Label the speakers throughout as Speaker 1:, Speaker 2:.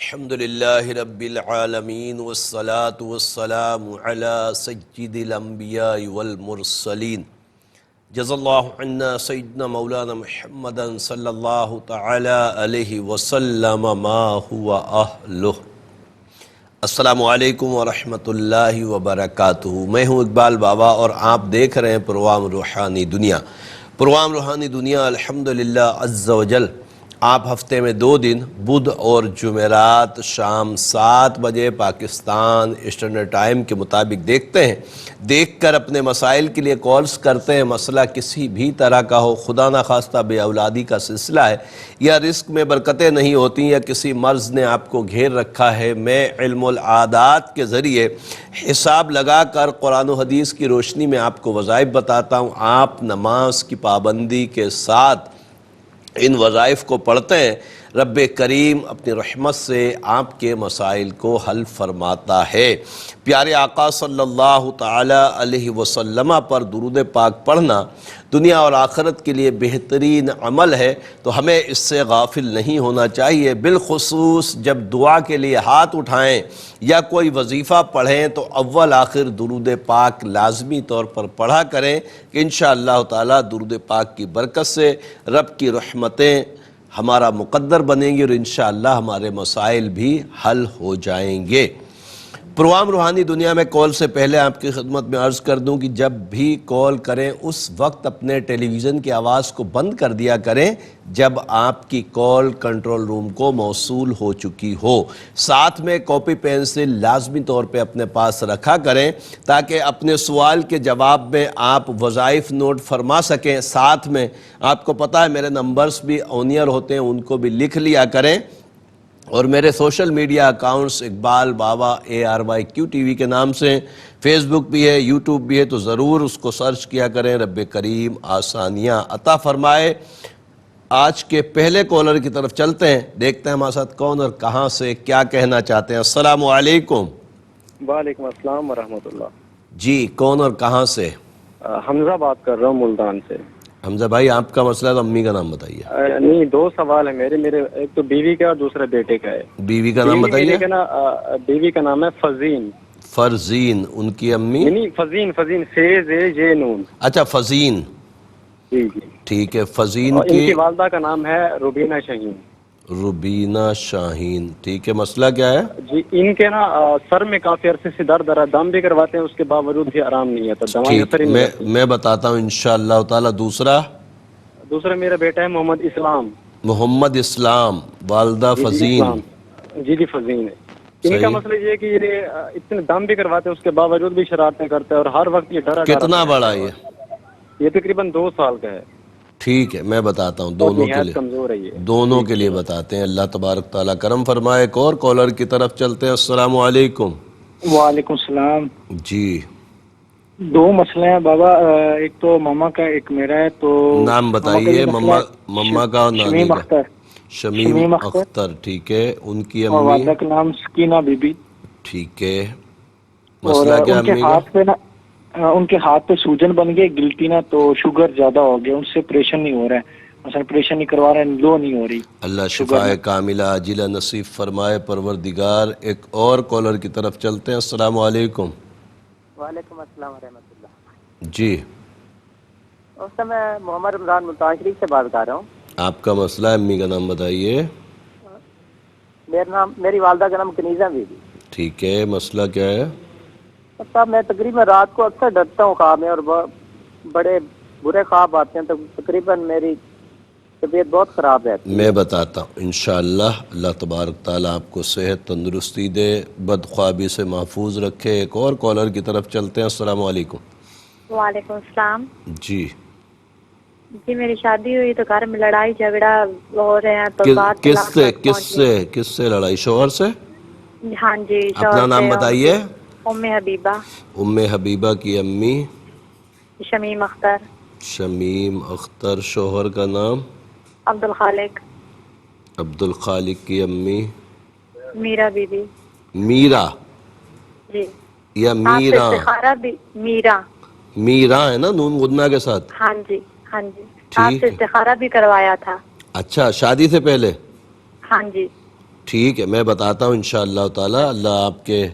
Speaker 1: الحمدللہ رب العالمین والصلاة والسلام علی سید الانبیاء والمرسلین جزا اللہ عنا سیدنا مولانا محمد صلی اللہ تعالی علیہ وسلم ما هو اہلہ۔ السلام علیکم ورحمۃ اللہ وبرکاتہ۔ میں ہوں اقبال بابا اور آپ دیکھ رہے ہیں پروگرام روحانی دنیا۔ پروگرام روحانی دنیا الحمدللہ عز و جل آپ ہفتے میں 2 دن بدھ اور جمعرات شام 7 بجے پاکستان اسٹینڈرڈ ٹائم کے مطابق دیکھتے ہیں۔ دیکھ کر اپنے مسائل کے لیے کالز کرتے ہیں۔ مسئلہ کسی بھی طرح کا ہو، خدا نخواستہ بے اولادی کا سلسلہ ہے، یا رزق میں برکتیں نہیں ہوتی، یا کسی مرض نے آپ کو گھیر رکھا ہے، میں علم العادات کے ذریعے حساب لگا کر قرآن و حدیث کی روشنی میں آپ کو وظائف بتاتا ہوں۔ آپ نماز کی پابندی کے ساتھ ان وظائف کو پڑھتے ہیں، رب کریم اپنی رحمت سے آپ کے مسائل کو حل فرماتا ہے۔ پیارے آقا صلی اللہ تعالی علیہ وسلم پر درود پاک پڑھنا دنیا اور آخرت کے لیے بہترین عمل ہے، تو ہمیں اس سے غافل نہیں ہونا چاہیے۔ بالخصوص جب دعا کے لیے ہاتھ اٹھائیں یا کوئی وظیفہ پڑھیں تو اول آخر درود پاک لازمی طور پر پڑھا کریں کہ انشاءاللہ تعالی درود پاک کی برکت سے رب کی رحمتیں ہمارا مقدر بنیں گی اور انشاءاللہ ہمارے مسائل بھی حل ہو جائیں گے۔ پروگرام روحانی دنیا میں کال سے پہلے آپ کی خدمت میں عرض کر دوں کہ جب بھی کال کریں اس وقت اپنے ٹیلی ویژن کی آواز کو بند کر دیا کریں جب آپ کی کال کنٹرول روم کو موصول ہو چکی ہو۔ ساتھ میں کاپی پینسل لازمی طور پہ اپنے پاس رکھا کریں تاکہ اپنے سوال کے جواب میں آپ وظائف نوٹ فرما سکیں۔ ساتھ میں آپ کو پتہ ہے میرے نمبرز بھی آن ایئر ہوتے ہیں، ان کو بھی لکھ لیا کریں، اور میرے سوشل میڈیا اکاؤنٹس اقبال بابا ARYQ کے نام سے فیس بک بھی ہے، یوٹیوب بھی ہے، تو ضرور اس کو سرچ کیا کریں۔ رب کریم آسانیاں عطا فرمائے۔ آج کے پہلے کالر کی طرف چلتے ہیں، دیکھتے ہیں ہمارے ساتھ کون اور کہاں سے کیا کہنا چاہتے ہیں۔ السلام علیکم۔
Speaker 2: وعلیکم السلام ورحمۃ اللہ۔
Speaker 1: جی کون اور کہاں سے؟
Speaker 2: حمزہ بات کر رہا ہوں ملتان سے۔
Speaker 1: حمزہ بھائی آپ کا مسئلہ تو امی کا نام بتائیے۔
Speaker 2: نہیں، 2 سوال ہیں میرے، ایک تو بیوی کا اور دوسرا بیٹے کا ہے۔
Speaker 1: بیوی کا نام بتائیے۔
Speaker 2: بیوی کا نام ہے فزین۔
Speaker 1: فرزین، ان کی امی؟
Speaker 2: نہیں، فزین سے جے نون۔
Speaker 1: اچھا فزین،
Speaker 2: جی جی
Speaker 1: ٹھیک ہے۔ فزین
Speaker 2: اور ان کی والدہ کا نام ہے روبینہ شاہین۔
Speaker 1: روبینہ شاہین، ٹھیک ہے۔ مسئلہ کیا ہے؟
Speaker 2: جی ان کے سر میں کافی عرصے سے درد رہا، دم بھی کرواتے ہیں، اس کے باوجود بھی آرام نہیں آتا، دوائیں اثر ہی نہیں کرتی۔
Speaker 1: میں بتاتا ہوں انشاءاللہ تعالی۔ دوسرا
Speaker 2: میرا بیٹا ہے محمد اسلام۔
Speaker 1: محمد اسلام، والدہ فزین۔
Speaker 2: جی فزین ہے۔ ان کا مسئلہ یہ ہے کہ یہ اتنے دم بھی کرواتے ہیں، اس کے باوجود بھی شرارتیں کرتے ہیں، اور ہر وقت یہ ڈرا
Speaker 1: کتنا بڑا
Speaker 2: یہ تقریباً 2 سال کا ہے۔
Speaker 1: ٹھیک ہے، میں بتاتا ہوں دونوں کے لیے بتاتے ہیں۔ اللہ تبارک تعالیٰ کرم فرمائے۔ ایک اور کالر کی طرف چلتے ہیں۔ السلام علیکم۔
Speaker 3: وعلیکم السلام۔
Speaker 1: جی
Speaker 3: 2 مسئلے ہیں بابا، ایک تو ماما کا ایک میرا ہے۔ تو
Speaker 1: نام بتائیے مما کا اور نانی کا۔ شمیم
Speaker 3: اختر،
Speaker 1: اختر، ٹھیک ہے۔ ان کی
Speaker 3: اور
Speaker 1: امی؟
Speaker 3: والدہ کا نام سکینہ بی بی۔
Speaker 1: ٹھیک ہے۔ مسئلہ کیا امی کا؟
Speaker 3: ان کے ہاتھ پہ سوجن بن گئے، گلٹی نا، تو شوگر زیادہ ہو گیا، ان سے پریشن نہیں ہو رہا ہے، مثلا پریشن نہیں کروا رہے ہیں، لو نہیں ہو رہی۔
Speaker 1: اللہ شفاء کاملہ عاجلہ نصیب فرمائے پروردگار۔ ایک اور کالر کی طرف چلتے ہیں۔ السلام علیکم۔
Speaker 4: وعلیکم السلام ورحمۃ اللہ۔
Speaker 1: جی
Speaker 4: اس میں محمد رمضان ملتان شریف سے بات کر رہا ہوں۔
Speaker 1: آپ کا مسئلہ ہے، امی کا نام بتائیے۔
Speaker 4: میری والدہ کا نام کنیزہ بی بی۔
Speaker 1: ٹھیک ہے، مسئلہ کیا ہے؟
Speaker 4: صاحب میں تقریباً رات کو اکثر ڈرتا ہوں خواب میں، اور بڑے برے خواب آتے ہیں، تو تقریباً میری طبیعت بہت خراب ہے۔
Speaker 1: میں بتاتا ہوں انشاءاللہ اللہ تبارک تعالیٰ آپ کو صحت تندرستی دے، بدخوابی سے محفوظ رکھے۔ ایک اور کالر کی طرف چلتے ہیں۔ السلام علیکم۔
Speaker 5: وعلیکم السلام۔
Speaker 1: جی
Speaker 5: میری شادی ہوئی تو گھر میں لڑائی جھگڑا ہو رہے ہیں، تو بات
Speaker 1: کس سے لڑائی؟ شوہر سے؟
Speaker 5: ہاں جی،
Speaker 1: اپنا نام بتائیے۔
Speaker 5: ام حبیبہ۔
Speaker 1: ام حبیبہ کی امی؟
Speaker 5: شمیم اختر۔
Speaker 1: شمیم اختر۔ شوہر کا نام؟
Speaker 5: عبدالخالق۔
Speaker 1: عبدالخالق کی امی؟
Speaker 5: میرا بی بی۔
Speaker 1: میرا
Speaker 5: جی،
Speaker 1: یا میرا؟
Speaker 5: استخارہ بھی میرا۔
Speaker 1: میرا ہے نا، نون غنہ کے ساتھ؟
Speaker 5: ہاں جی آپ سے استخارہ بھی کروایا تھا۔
Speaker 1: اچھا، شادی سے پہلے؟
Speaker 5: ہاں جی۔
Speaker 1: ٹھیک ہے، میں بتاتا ہوں انشاءاللہ تعالی. اللہ آپ کے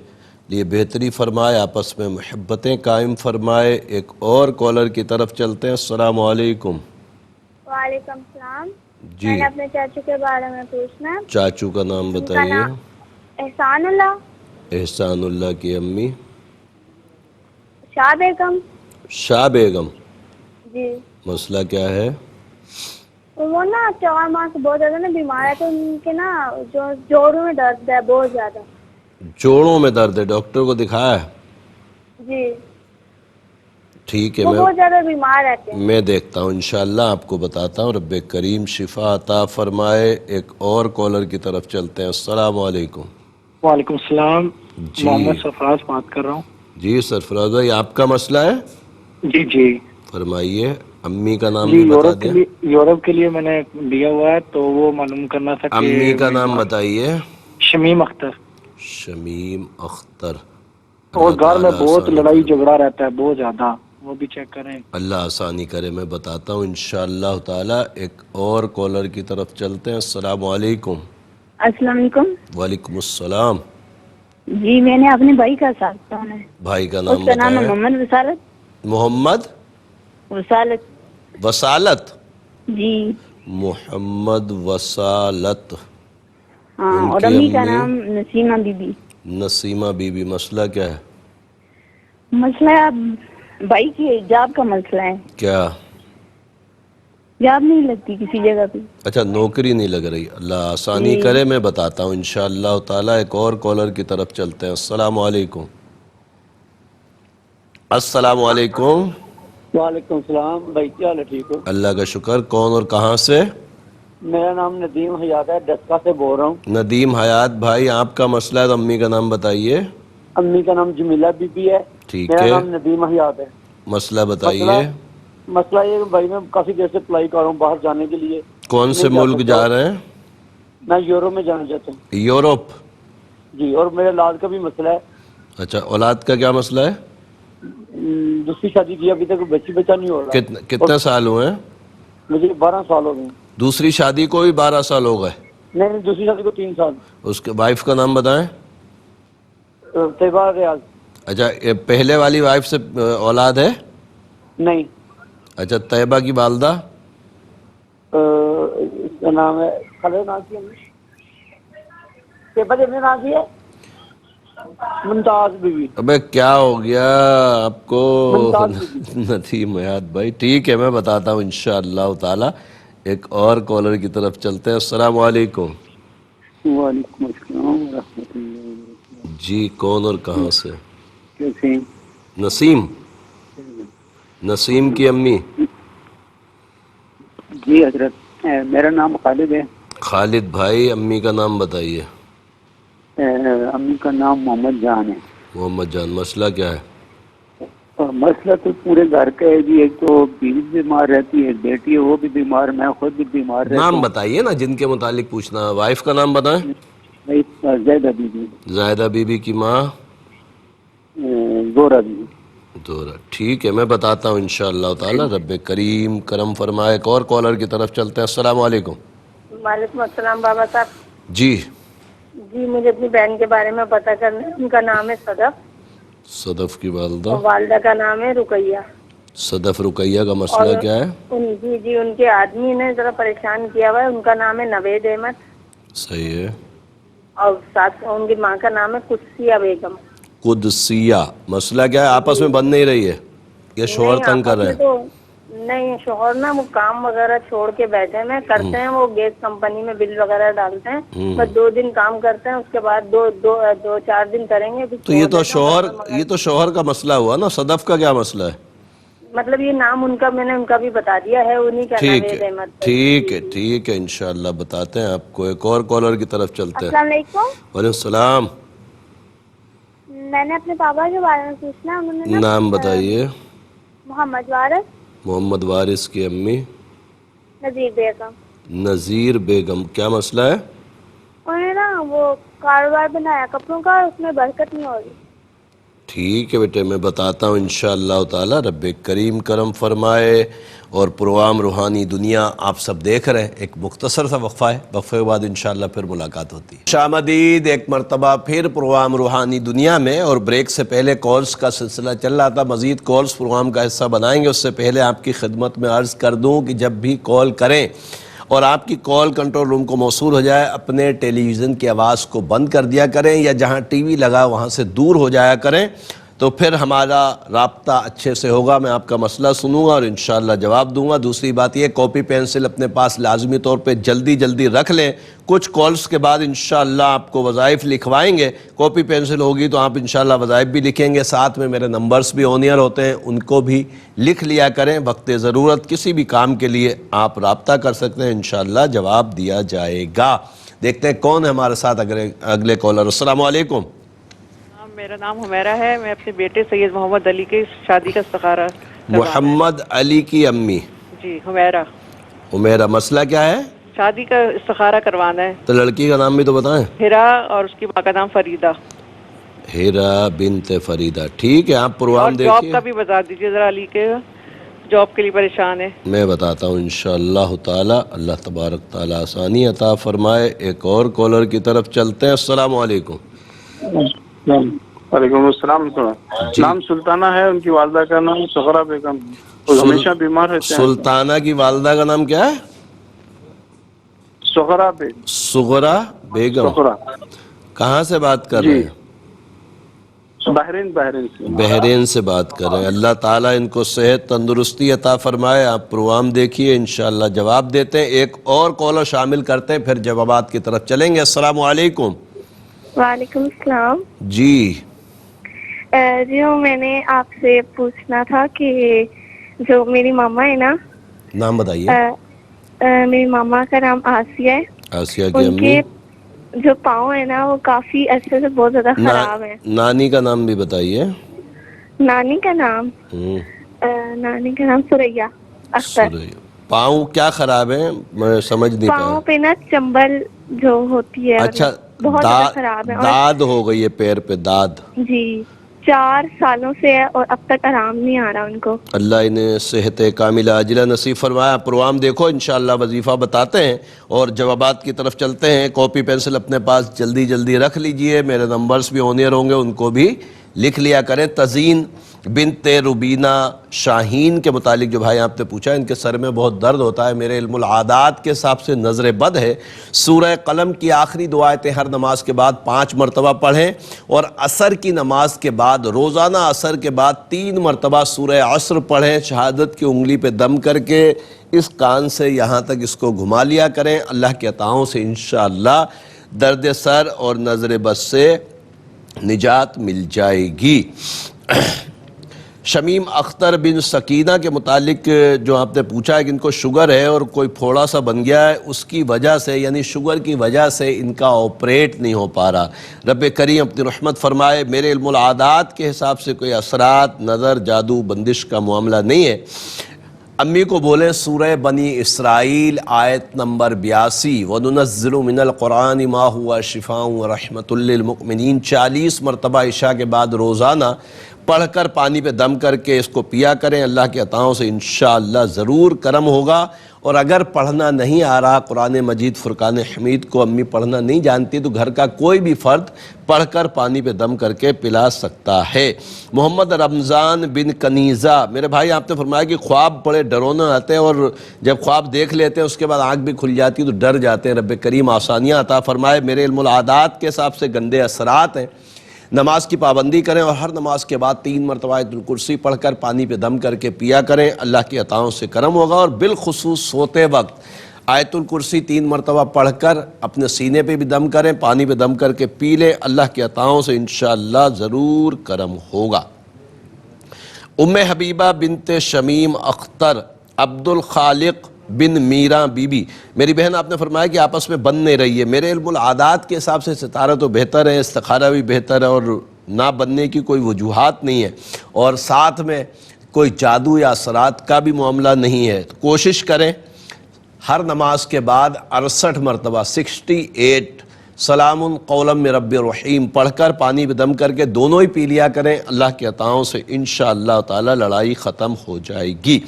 Speaker 1: لیے بہتری فرمائے، آپس میں محبتیں قائم فرمائے. ایک اور کالر کی طرف چلتے ہیں. السلام علیکم.
Speaker 5: وعلیکم السلام.
Speaker 1: جی،
Speaker 5: میں نے اپنے چاچو کے بارے میں پوچھنا ہے.
Speaker 1: چاچو کا نام
Speaker 5: ان کا
Speaker 1: بتائیے.
Speaker 5: نام احسان اللہ.
Speaker 1: احسان اللہ کی امی
Speaker 5: شاہ بیگم.
Speaker 1: شاہ بیگم.
Speaker 5: جی
Speaker 1: مسئلہ کیا ہے؟
Speaker 5: وہ نا 4 ماہ سے بہت زیادہ نا بیمار ہے، تو ان کے نا جو جوڑوں میں درد ہے بہت زیادہ.
Speaker 1: جوڑوں میں درد ہے، ڈاکٹر کو دکھایا ہے؟
Speaker 5: جی
Speaker 1: ٹھیک ہے،
Speaker 5: وہ بہت زیادہ بیمار رہتے ہیں.
Speaker 1: میں دیکھتا ہوں انشاءاللہ، آپ کو بتاتا ہوں. رب کریم شفا عطا فرمائے. ایک اور کالر کی طرف چلتے ہیں. السلام علیکم.
Speaker 3: وعلیکم السلام.
Speaker 1: جی
Speaker 3: محمد سرفراز بات کر رہا ہوں.
Speaker 1: جی سرفراز بھائی، آپ کا مسئلہ ہے؟
Speaker 3: جی جی
Speaker 1: فرمائیے. امی کا نام
Speaker 3: جی،
Speaker 1: بھی بتا دیں.
Speaker 3: یورپ کے لیے میں نے لیا ہوا ہے، تو وہ معلوم کرنا تھا کہ
Speaker 1: امی کا نام بتائیے.
Speaker 3: شمیم اختر.
Speaker 1: شمیم اختر.
Speaker 3: اور
Speaker 1: اللہ
Speaker 3: گھر میں
Speaker 1: تعالیٰ
Speaker 3: بہت
Speaker 1: آسانی
Speaker 3: لڑائی
Speaker 1: فرمائے.
Speaker 3: جھگڑا رہتا ہے، بہت زیادہ، وہ بھی چیک کریں.
Speaker 1: اللہ آسانی کرے. میں بتاتا ہوں انشاءاللہ تعالی. ایک اور کالر کی طرف چلتے ہیں. السلام علیکم.
Speaker 6: السلام علیکم.
Speaker 1: وعلیکم السلام.
Speaker 6: جی میں نے اپنے بھائی کا ساتھ پڑھنا ہے.
Speaker 1: بھائی کا
Speaker 6: اس
Speaker 1: نام
Speaker 6: کا نام ہے
Speaker 1: بتائیں.
Speaker 6: محمد وسالت.
Speaker 1: محمد
Speaker 6: وسالت.
Speaker 1: وسالت.
Speaker 6: جی
Speaker 1: محمد وسالت.
Speaker 6: ہاں،
Speaker 1: ان
Speaker 6: اور
Speaker 1: کی
Speaker 6: امی کا
Speaker 1: امی
Speaker 6: نام نسیمہ بی بی.
Speaker 1: نسیمہ بی بی. مسئلہ کیا ہے؟
Speaker 6: مسئلہ بھائی کی جاب کا مسئلہ ہے.
Speaker 1: کیا؟
Speaker 6: جاب نہیں لگتی کسی جگہ پہ.
Speaker 1: اچھا، نوکری نہیں لگ رہی. اللہ آسانی
Speaker 6: جی
Speaker 1: کرے. میں بتاتا ہوں انشاءاللہ تعالی. ایک اور کالر کی طرف چلتے ہیں. السلام علیکم. السلام علیکم.
Speaker 7: وعلیکم السلام بھائی، کیا حال ہے؟ ٹھیک ہو؟
Speaker 1: اللہ کا شکر. کون اور کہاں سے؟
Speaker 7: میرا نام ندیم حیات ہے، ڈسکا سے بول رہا ہوں.
Speaker 1: ندیم حیات بھائی، آپ کا مسئلہ ہے تو امی کا نام بتائیے.
Speaker 7: امی کا نام جمیلہ بی بی ہے،
Speaker 1: ٹھیک
Speaker 7: میرا
Speaker 1: ہے،
Speaker 7: نام ندیم حیات ہے.
Speaker 1: مسئلہ
Speaker 7: مسئلہ
Speaker 1: بتائیے.
Speaker 7: مسئلہ یہ ہے بھائی، میں کافی دیر سے اپلائی کر رہا ہوں باہر جانے کے لیے،
Speaker 1: کون سے
Speaker 7: نہیں جا
Speaker 1: ملک
Speaker 7: سکتا
Speaker 1: جا
Speaker 7: ہوں.
Speaker 1: رہے ہیں؟
Speaker 7: میں یورپ میں جانا چاہتا ہوں.
Speaker 1: یورپ.
Speaker 7: جی، اور میرے اولاد کا بھی مسئلہ ہے.
Speaker 1: اچھا، اولاد کا کیا مسئلہ ہے؟
Speaker 7: دوسری شادی کی، ابھی تک بچہ نہیں ہو رہا. اور
Speaker 1: کتنے سال ہوئے ہیں؟
Speaker 7: مجھے 12 سال ہو گئے ہیں.
Speaker 1: دوسری شادی کو بھی 12 سال ہو گئے؟
Speaker 7: نہیں، دوسری شادی کو 3 سال.
Speaker 1: اس کے وائف کا نام بتائیں.
Speaker 7: طیبہ ریاض.
Speaker 1: اچھا، یہ پہلے والی وائف سے اولاد ہے؟
Speaker 7: نہیں.
Speaker 1: اچھا، طیبہ کی والدہ؟
Speaker 7: اس کا نام ہے خالد. نام کی طیبہ جب نام کی ہے ممتاز بی بی.
Speaker 1: ابے کیا ہو گیا آپ کو
Speaker 7: ممتاز بی بی.
Speaker 1: ندیم حیات بھائی؟ ٹھیک ہے، میں بتاتا ہوں انشاءاللہ تعالی. ایک اور کالر کی طرف چلتے ہیں. السلام علیکم.
Speaker 7: وعلیکم السلام ورحمۃ اللہ وبرکاتہ.
Speaker 1: جی، کون اور کہاں سے؟
Speaker 7: کیسے ہیں؟
Speaker 1: نسیم. نسیم کی امی.
Speaker 7: جی حضرت، میرا نام خالد ہے.
Speaker 1: خالد بھائی، امی کا نام بتائیے.
Speaker 7: امی کا نام محمد جان ہے.
Speaker 1: محمد جان. مسئلہ کیا ہے؟
Speaker 7: مسئلہ تو پورے گھر کا ہے جی. ایک تو بیوی بیمار رہتی ہے، بیٹی ہے وہ بھی بیمار، میں خود بھی بیمار رہتا
Speaker 1: نام
Speaker 7: ہوں.
Speaker 1: بتائیے نا جن کے متعلق پوچھنا. وائف کا نام بتائیں.
Speaker 7: زیدہ بی بی.
Speaker 1: زاہدہ بی بی کی ماں؟
Speaker 7: زورا بی بی.
Speaker 1: دورہ. ٹھیک ہے، میں بتاتا ہوں انشاءاللہ تعالی. رب کریم کرم فرمائے. ایک اور کالر کی طرف چلتے ہیں. السلام علیکم.
Speaker 5: وعلیکم السلام بابا صاحب.
Speaker 1: جی.
Speaker 5: جی مجھے اپنی بہن کے بارے میں پتہ کرنا ہے. ان کا نام ہے صدف،
Speaker 1: صدف کی والدہ؟
Speaker 5: اور والدہ کا نام ہے رقیہ.
Speaker 1: صدف رقیہ کا
Speaker 5: اور
Speaker 1: مسئلہ کیا ہے؟
Speaker 5: جی ان کے آدمی نے ذرا پریشان کیا ہوا ہے. ان کا نام ہے نوید احمد.
Speaker 1: صحیح ہے.
Speaker 5: اور ساتھ ان کی ماں کا نام ہے قدسیہ بیگم.
Speaker 1: قدسیہ. مسئلہ کیا ہے؟ آپس میں بن نہیں رہی ہے یا شوہر
Speaker 5: نہیں
Speaker 1: تنگ کر
Speaker 5: آپس
Speaker 1: رہے
Speaker 5: میں
Speaker 1: ہیں؟
Speaker 5: تو نہیں، شوہر نا وہ کام وغیرہ چھوڑ کے بیٹھے ہیں. کرتے ہیں وہ گیس کمپنی میں بل وغیرہ ڈالتے ہیں، بس 2 دن کام کرتے ہیں، اس کے بعد 2-4 دن کریں گے پھر
Speaker 1: تو یہ
Speaker 5: چھوڑ
Speaker 1: تو
Speaker 5: دیتے ہیں
Speaker 1: شوہر
Speaker 5: گھر میں.
Speaker 1: یہ تو شوہر کا مسئلہ ہوا نا. صدف کا کیا مسئلہ ہے؟
Speaker 5: مطلب یہ نام ان کا میں نے ان کا بھی بتا دیا ہے، انہی کا
Speaker 1: ٹھیک
Speaker 5: نوید
Speaker 1: ہے،
Speaker 5: احمد.
Speaker 1: ٹھیک ہے، ٹھیک ہے، انشاءاللہ بتاتے ہیں آپ کو. ایک اور کالر کی طرف چلتے ہیں.
Speaker 5: السلام علیکم.
Speaker 1: وعلیکم السلام.
Speaker 5: میں نے اپنے پاپا کے بارے میں پوچھنا ہے. انہوں نے
Speaker 1: نام
Speaker 5: نا
Speaker 1: بتائیے.
Speaker 5: محمد وارث.
Speaker 1: محمد وارث کی امی؟
Speaker 5: نذیر بیگم.
Speaker 1: نذیر بیگم. کیا مسئلہ ہے؟
Speaker 5: انہوں نے نا وہ کاروبار بنایا کپڑوں کا، اس میں برکت نہیں ہو رہی.
Speaker 1: ٹھیک ہے بیٹے، میں بتاتا ہوں انشاءاللہ تعالی۔ رب کریم کرم فرمائے۔ اور پروگرام روحانی دنیا آپ سب دیکھ رہے ہیں، ایک مختصر سا وقفہ ہے، وقفے کے بعد انشاءاللہ پھر ملاقات ہوتی ہے۔ شامدید ایک مرتبہ پھر پروگرام روحانی دنیا میں، اور بریک سے پہلے کالز کا سلسلہ چل رہا تھا، مزید کالز پروگرام کا حصہ بنائیں گے۔ اس سے پہلے آپ کی خدمت میں عرض کر دوں کہ جب بھی کال کریں اور آپ کی کال کنٹرول روم کو موصول ہو جائے، اپنے ٹیلی ویژن کی آواز کو بند کر دیا کریں، یا جہاں ٹی وی لگا وہاں سے دور ہو جایا کریں، تو پھر ہمارا رابطہ اچھے سے ہوگا، میں آپ کا مسئلہ سنوں گا اور انشاءاللہ جواب دوں گا۔ دوسری بات یہ، کاپی پینسل اپنے پاس لازمی طور پہ جلدی رکھ لیں، کچھ کالز کے بعد انشاءاللہ آپ کو وظائف لکھوائیں گے، کاپی پینسل ہوگی تو آپ انشاءاللہ وظائف بھی لکھیں گے، ساتھ میں میرے نمبرز بھی آن ایئر ہوتے ہیں، ان کو بھی لکھ لیا کریں، وقت ضرورت کسی بھی کام کے لیے آپ رابطہ کر سکتے ہیں، انشاءاللہ جواب دیا جائے گا۔ دیکھتے ہیں کون ہے ہمارے ساتھ اگلے کالر۔ السلام علیکم۔
Speaker 8: میرا نام حمیرہ ہے، میں اپنے بیٹے سید محمد علی کی شادی کا استخارہ
Speaker 1: محمد علی کی امی؟
Speaker 8: جی حمیرہ۔
Speaker 1: حمیرہ، مسئلہ کیا ہے؟
Speaker 8: شادی کا استخارہ کروانا ہے۔
Speaker 1: تو لڑکی کا نام بھی تو بتائیں۔
Speaker 8: ہیرا، اور اس کی ماں کا نام فریدہ۔
Speaker 1: ہیرا بنت فریدہ، ٹھیک ہے، آپ پروگرام دیکھیے۔
Speaker 8: جاب کا بھی بتا دیجیے ذرا، علی کے جاب کے لیے پریشان ہے۔
Speaker 1: میں بتاتا ہوں انشاءاللہ تعالی، اللہ تبارک تعالی آسانی عطا فرمائے۔ ایک اور کالر کی طرف چلتے ہیں۔ السلام علیکم۔
Speaker 9: وعلیکم السلام۔ نام سلطانہ ہے، ان کی والدہ کا نام سغرا بیگم، وہ ہمیشہ بیمار رہتے ہیں۔
Speaker 1: سلطانہ کی والدہ کا نام کیا ہے؟
Speaker 9: سغرا بیگم۔
Speaker 1: سغرا بیگم۔
Speaker 9: سغرا۔
Speaker 1: کہاں سے بات کر رہے ہیں؟
Speaker 9: بحرین سے۔
Speaker 1: بحرین سے بات کر رہے ہیں۔ اللہ تعالیٰ ان کو صحت تندرستی عطا فرمائے۔ آپ پروگرام دیکھیے، انشاءاللہ جواب دیتے ہیں۔ ایک اور کالر شامل کرتے ہیں، پھر جوابات کی طرف چلیں گے۔ السلام علیکم۔
Speaker 5: وعلیکم السلام۔
Speaker 1: جی
Speaker 5: میں نے آپ سے پوچھنا تھا کہ جو میری ماما ہے نا،
Speaker 1: نام بتائیے۔
Speaker 5: میری ماما کا نام آسیہ ہے۔
Speaker 1: آسیہ کی
Speaker 5: ان
Speaker 1: امی۔
Speaker 5: کے جو پاؤں ہے نا وہ کافی عرصے سے بہت زیادہ خراب ہے۔
Speaker 1: نانی کا نام بھی بتائیے۔
Speaker 5: نانی کا نام نانی کا نام سوریا اختر۔
Speaker 1: پاؤں کیا خراب ہے؟ میں سمجھ نہیں پایا۔
Speaker 5: پاؤں پہ نا چمبل جو ہوتی ہے،
Speaker 1: اچھا،
Speaker 5: بہت زیادہ خراب ہے،
Speaker 1: داد ہو گئی ہے پیر پہ، داد۔
Speaker 5: جی 4 سالوں سے ہے اور اب تک آرام نہیں آ رہا ان کو۔
Speaker 1: اللہ انہیں صحت کاملہ عاجلہ نصیب فرمایا۔ پروگرام دیکھو، انشاءاللہ وظیفہ بتاتے ہیں اور جوابات کی طرف چلتے ہیں۔ کاپی پینسل اپنے پاس جلدی رکھ لیجئے، میرے نمبرز بھی آن ایئر ہوں گے، ان کو بھی لکھ لیا کریں۔ تزین بنت ربینہ شاہین کے متعلق جو بھائی آپ نے پوچھا، ان کے سر میں بہت درد ہوتا ہے، میرے علم العادات کے حساب سے نظر بد ہے۔ سورہ قلم کی آخری 2 آیتیں ہر نماز کے بعد 5 مرتبہ پڑھیں، اور عصر کی نماز کے بعد روزانہ عصر کے بعد 3 مرتبہ سورہ عصر پڑھیں، شہادت کی انگلی پہ دم کر کے اس کان سے یہاں تک اس کو گھما لیا کریں۔ اللہ کے عطاؤں سے انشاءاللہ درد سر اور نظر بد سے نجات مل جائے گی۔ شمیم اختر بن سکینہ کے متعلق جو آپ نے پوچھا ہے کہ ان کو شوگر ہے اور کوئی پھوڑا سا بن گیا ہے، اس کی وجہ سے، یعنی شوگر کی وجہ سے ان کا آپریٹ نہیں ہو پا رہا۔ رب کریم اپنی رحمت فرمائے۔ میرے علم العادات کے حساب سے کوئی اثرات، نظر، جادو، بندش کا معاملہ نہیں ہے۔ امی کو بولیں سورہ بنی اسرائیل آیت نمبر 82، وَنُنَزِّلُ مِنَ الْقُرْآنِ مَا هُوَ شِفَاءٌ وَرَحْمَةٌ لِّلْمُؤْمِنِينَ 40 مرتبہ عشاء کے بعد روزانہ پڑھ کر پانی پہ دم کر کے اس کو پیا کریں۔ اللہ کے عطاؤں سے انشاءاللہ ضرور کرم ہوگا۔ اور اگر پڑھنا نہیں آ رہا قرآن مجید فرقان حمید کو، امی پڑھنا نہیں جانتی، تو گھر کا کوئی بھی فرد پڑھ کر پانی پہ دم کر کے پلا سکتا ہے۔ محمد رمضان بن کنیزہ، میرے بھائی آپ نے فرمایا کہ خواب بڑے ڈرونے آتے ہیں، اور جب خواب دیکھ لیتے ہیں اس کے بعد آنکھ بھی کھل جاتی ہے تو ڈر جاتے ہیں۔ رب کریم آسانیاں عطا فرمائے۔ میرے علم العادات کے حساب سے گندے اثرات ہیں۔ نماز کی پابندی کریں اور ہر نماز کے بعد 3 مرتبہ آیت الکرسی پڑھ کر پانی پہ دم کر کے پیا کریں۔ اللہ کی عطاؤں سے کرم ہوگا۔ اور بالخصوص سوتے وقت آیت الکرسی 3 مرتبہ پڑھ کر اپنے سینے پہ بھی دم کریں، پانی پہ دم کر کے پی لیں۔ اللہ کی عطاؤں سے انشاءاللہ ضرور کرم ہوگا۔ ام حبیبہ بنت شمیم اختر، عبد الخالق بن میرا بی بی، میری بہن آپ نے فرمایا کہ آپس میں بن نہیں رہی ہے۔ میرے علم العادات کے حساب سے ستارہ تو بہتر ہے، استخارہ بھی بہتر ہے، اور نہ بننے کی کوئی وجوہات نہیں ہے، اور ساتھ میں کوئی جادو یا اثرات کا بھی معاملہ نہیں ہے۔ تو کوشش کریں ہر نماز کے بعد 68 مرتبہ 68 سلام قولا من رب الرحیم پڑھ کر پانی میں دم کر کے دونوں ہی پی لیا کریں، اللہ کی عطاؤں سے انشاءاللہ تعالی لڑائی ختم ہو جائے گی۔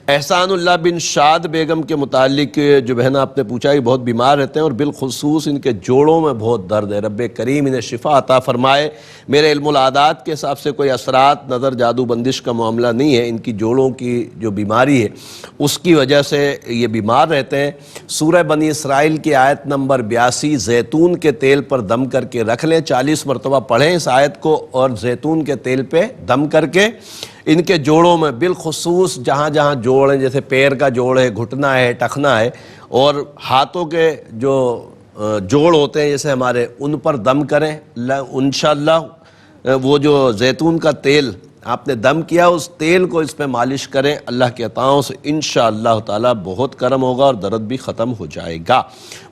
Speaker 1: احسان اللہ بن شاد بیگم کے متعلق جو بہن آپ نے پوچھا، یہ بہت بیمار رہتے ہیں اور بالخصوص ان کے جوڑوں میں بہت درد ہے، رب کریم انہیں شفا عطا فرمائے۔ میرے علم العادات کے حساب سے کوئی اثرات، نظر، جادو بندش کا معاملہ نہیں ہے، ان کی جوڑوں کی جو بیماری ہے اس کی وجہ سے یہ بیمار رہتے ہیں۔ سورہ بنی اسرائیل کی آیت نمبر 82 زیتون کے تیل پر دم کر کے رکھ لیں، 40 مرتبہ پڑھیں اس آیت کو، اور زیتون کے تیل پہ دم کر کے ان کے جوڑوں میں بالخصوص جہاں جہاں جوڑ ہیں، جیسے پیر کا جوڑ ہے، گھٹنا ہے، ٹخنا ہے، اور ہاتھوں کے جو جوڑ ہوتے ہیں جیسے ہمارے، ان پر دم کریں۔ انشاءاللہ وہ جو زیتون کا تیل آپ نے دم کیا، اس تیل کو اس پہ مالش کریں، اللہ کی عطاؤں سے انشاءاللہ تعالی بہت کرم ہوگا اور درد بھی ختم ہو جائے گا۔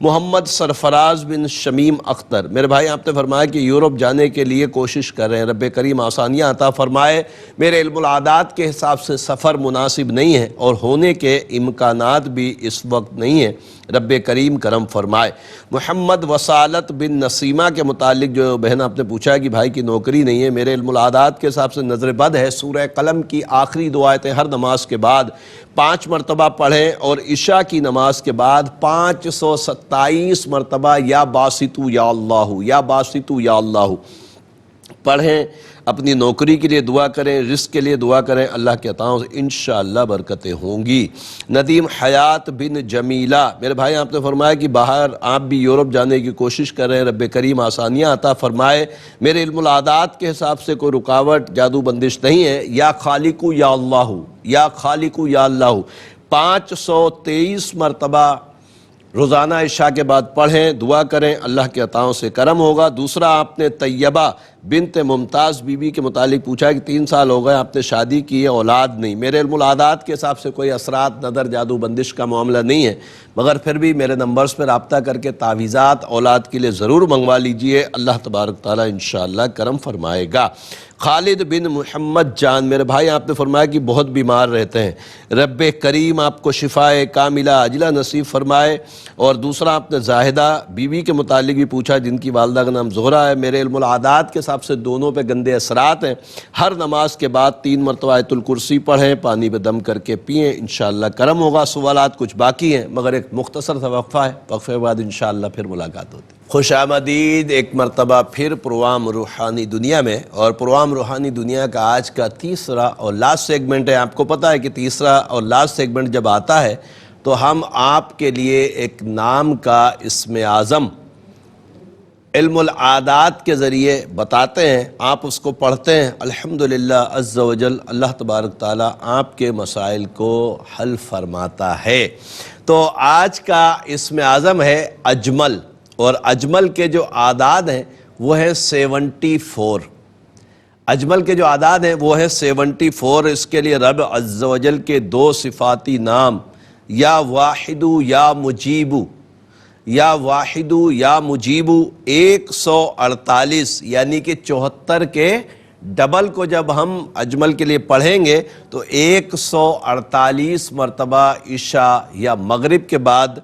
Speaker 1: محمد سرفراز بن شمیم اختر، میرے بھائی آپ نے فرمایا کہ یورپ جانے کے لیے کوشش کر رہے ہیں، رب کریم آسانیاں عطا فرمائے۔ میرے علم العادات کے حساب سے سفر مناسب نہیں ہے اور ہونے کے امکانات بھی اس وقت نہیں ہیں، رب کریم کرم فرمائے۔ محمد وصالت بن نسیمہ کے متعلق جو بہن آپ نے پوچھا ہے کہ بھائی کی نوکری نہیں ہے، میرے علم العادات کے حساب سے نظر بد ہے، سورہ قلم کی آخری دو آیتیں ہر نماز کے بعد 5 مرتبہ پڑھیں، اور عشاء کی نماز کے بعد 527 مرتبہ یا باسطو یا اللہ، یا باسطو یا اللہ پڑھیں۔ اپنی نوکری کے لیے دعا کریں، رزق کے لیے دعا کریں، اللہ کے عطاؤں سے انشاءاللہ برکتیں ہوں گی۔ ندیم حیات بن جمیلہ، میرے بھائی آپ نے فرمایا کہ باہر آپ بھی یورپ جانے کی کوشش کر رہے ہیں، رب کریم آسانیاں عطا فرمائے۔ میرے علم العادات کے حساب سے کوئی رکاوٹ، جادو بندش نہیں ہے۔ یا خالقو یا اللہ، یا خالقو یا اللہ 523 مرتبہ روزانہ عشاء کے بعد پڑھیں، دعا کریں، اللہ کے عطاؤں سے کرم ہوگا۔ دوسرا آپ نے طیبہ بنت ممتاز بی بی کے متعلق پوچھا ہے کہ 3 سال ہو گئے آپ نے شادی کی ہے، اولاد نہیں۔ میرے علم العادات کے حساب سے کوئی اثرات، نظر، جادو بندش کا معاملہ نہیں ہے، مگر پھر بھی میرے نمبرز پر رابطہ کر کے تعویذات اولاد کے لیے ضرور منگوا لیجئے، اللہ تبارک تعالیٰ انشاءاللہ کرم فرمائے گا۔ خالد بن محمد جان، میرے بھائی آپ نے فرمایا کہ بہت بیمار رہتے ہیں، رب کریم آپ کو شفائے کاملہ عاجلہ نصیب فرمائے۔ اور دوسرا آپ نے زاہدہ بی بی کے متعلق بھی پوچھا جن کی والدہ کا نام زہرہ ہے، میرے علم العادات کے حساب سے دونوں پہ گندے اثرات ہیں، ہر نماز کے بعد 3 مرتبہ آیت الکرسی پڑھیں، پانی پہ دم کر کے پئیں، انشاءاللہ کرم ہوگا۔ سوالات کچھ باقی ہیں مگر ایک مختصر سا وقفہ ہے، وقفے کے بعد انشاءاللہ پھر ملاقات ہوتی ہے۔ خوش آمدید ایک مرتبہ پھر پروگرام روحانی دنیا میں، اور پروگرام روحانی دنیا کا آج کا تیسرا اور لاسٹ سیگمنٹ ہے۔ آپ کو پتہ ہے کہ تیسرا اور لاسٹ سیگمنٹ جب آتا ہے تو ہم آپ کے لیے ایک نام کا اسم اعظم علم العادات کے ذریعے بتاتے ہیں، آپ اس کو پڑھتے ہیں، الحمدللہ عز و جل اللہ تبارک تعالیٰ آپ کے مسائل کو حل فرماتا ہے۔ تو آج کا اسم اعظم ہے اجمل، اور اجمل کے جو اعداد ہیں وہ ہیں 74۔ اجمل کے جو اعداد ہیں وہ ہیں 74۔ اس کے لیے رب عز و جل کے 2 صفاتی نام، یا واحدو یا مجیبو، یا واحدو یا مجیبو 148، یعنی کہ 74 کے ڈبل کو جب ہم اجمل کے لیے پڑھیں گے تو 148 مرتبہ عشاء یا مغرب کے بعد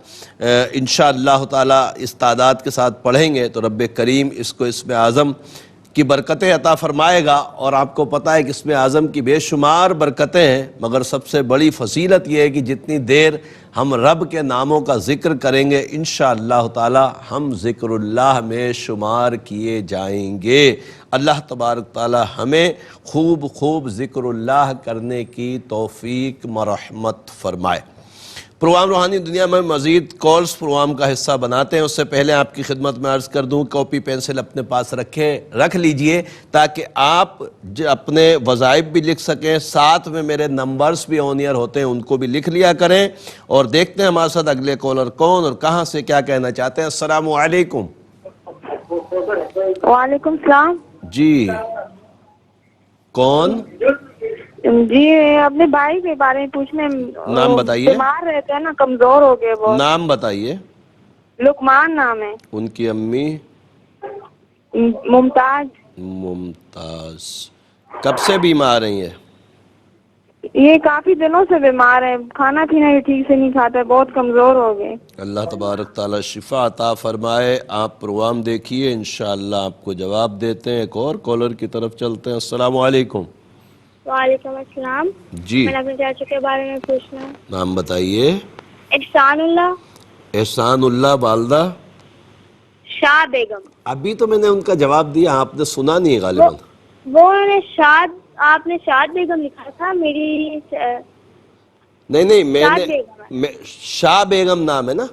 Speaker 1: انشاءاللہ تعالی اس تعداد کے ساتھ پڑھیں گے تو رب کریم اس کو اسم اعظم کی برکتیں عطا فرمائے گا۔ اور آپ کو پتہ ہے کہ اسم اعظم کی بے شمار برکتیں ہیں، مگر سب سے بڑی فضیلت یہ ہے کہ جتنی دیر ہم رب کے ناموں کا ذکر کریں گے انشاءاللہ تعالی ہم ذکر اللہ میں شمار کیے جائیں گے۔ اللہ تبارک تعالی ہمیں خوب خوب ذکر اللہ کرنے کی توفیق مرحمت فرمائے۔ پروگرام روحانی دنیا میں مزید کالز پروگرام کا حصہ بناتے ہیں، اس سے پہلے آپ کی خدمت میں عرض کر دوں کاپی پینسل اپنے پاس رکھ لیجئے تاکہ آپ اپنے وظائف بھی لکھ سکیں، ساتھ میں میرے نمبرز بھی آن ایئر ہوتے ہیں ان کو بھی لکھ لیا کریں۔ اور دیکھتے ہیں ہمارے ساتھ اگلے کالر کون اور کہاں سے کیا کہنا چاہتے ہیں۔ السلام علیکم۔
Speaker 6: وعلیکم السلام۔
Speaker 1: جی کون؟
Speaker 6: جی اپنے بھائی کے بارے میں پوچھنے،
Speaker 1: نام بتائیے۔
Speaker 6: بیمار رہتے ہیں نا، کمزور ہو گئے وہ۔
Speaker 1: نام بتائیے۔
Speaker 6: لقمان نام ہے۔
Speaker 1: ان کی امی؟
Speaker 6: ممتاز۔
Speaker 1: ممتاز۔ کب سے بیمار ہیں یہ؟
Speaker 6: یہ کافی دنوں سے بیمار ہے, کھانا پینا بھی ٹھیک سے نہیں کھاتا, بہت کمزور ہو گئے.
Speaker 1: اللہ تبارک تعالی شفا عطا فرمائے. آپ پروگرام دیکھیے, انشاءاللہ آپ کو جواب دیتے ہیں. ایک اور کالر کی طرف چلتے ہیں. السلام علیکم.
Speaker 10: وعلیکم السلام.
Speaker 1: جی,
Speaker 10: میں اپنے چاچو کے بارے میں پوچھنا ہے.
Speaker 1: نام بتائیے.
Speaker 10: احسان اللہ.
Speaker 1: احسان اللہ. والدہ؟
Speaker 10: شاہ بیگم.
Speaker 1: ابھی تو میں نے ان کا جواب دیا, آپ نے سنا نہیں غالباً.
Speaker 10: وہ انہوں نے آپ نے شاد بیگم لکھا تھا. میری
Speaker 1: نہیں, میں شاہ بیگم نام ہے نا.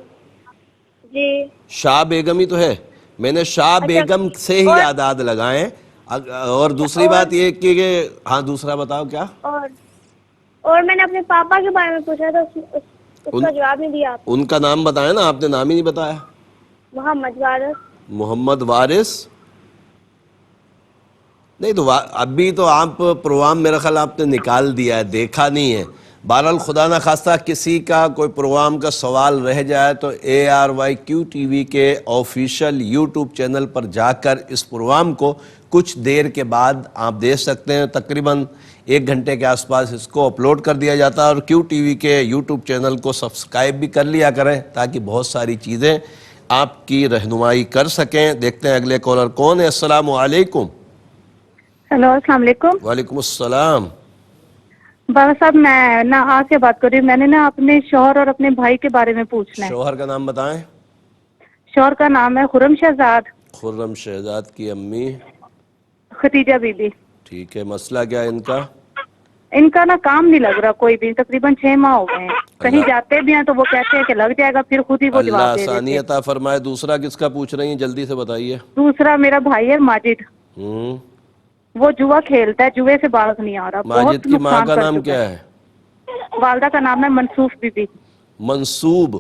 Speaker 10: جی
Speaker 1: شاہ بیگم ہی تو ہے. میں نے شاہ بیگم سے ہی یاداد لگائے. اور دوسری بات یہ کہ ہاں دوسرا بتاؤ کیا.
Speaker 10: اور میں نے اپنے پاپا کے بارے میں پوچھا تھا, اس کا جواب نہیں دیا.
Speaker 1: ان کا نام بتایا نا, آپ نے نام ہی نہیں بتایا.
Speaker 10: محمد وارث.
Speaker 1: محمد وارث نہیں تو ابھی تو آپ پروگرام میرا خیال آپ نے نکال دیا ہے, دیکھا نہیں ہے. بہرحال خدا نہ خواستہ کسی کا کوئی پروگرام کا سوال رہ جائے تو ARYQ TV کے آفیشیل یوٹیوب چینل پر جا کر اس پروگرام کو کچھ دیر کے بعد آپ دیکھ سکتے ہیں. تقریباً 1 گھنٹے کے آس پاس اس کو اپلوڈ کر دیا جاتا ہے. اور QTV کے یوٹیوب چینل کو سبسکرائب بھی کر لیا کریں تاکہ بہت ساری چیزیں آپ کی رہنمائی کر سکیں. دیکھتے ہیں اگلے کالر کون ہے. السلام علیکم.
Speaker 6: ہیلو, السلام علیکم.
Speaker 1: وعلیکم السلام.
Speaker 6: بابا صاحب, میں نا آج سے بات کر رہی ہوں. میں نے نا اپنے شوہر اور اپنے بھائی کے بارے میں پوچھنا ہے.
Speaker 1: شوہر کا نام بتائیں.
Speaker 6: شوہر کا نام ہے خرم شہزاد.
Speaker 1: خرم شہزاد کی امی
Speaker 6: ختیجہ بی بی.
Speaker 1: ٹھیک ہے, مسئلہ کیا ہے ان کا؟
Speaker 6: ان کا نا کام نہیں لگ رہا کوئی بھی. تقریباً 6 ماہ ہو گئے ہیں. کہیں جاتے بھی ہیں تو وہ کہتے ہیں کہ لگ جائے گا, پھر خود ہی وہ
Speaker 1: اللہ
Speaker 6: جواب دے دیتے
Speaker 1: آسانی
Speaker 6: ہیں.
Speaker 1: عطا فرمائے. دوسرا کس کا پوچھ رہی ہیں, جلدی سے بتائیے.
Speaker 6: دوسرا میرا بھائی ہے ماجد. وہ جوا کھیلتا ہے, جوے سے باہر نہیں آ رہا.
Speaker 1: ماجد کی ماں کا نام کیا ہے؟
Speaker 6: والدہ کا نام ہے منصوف بی بی.
Speaker 1: منصوب.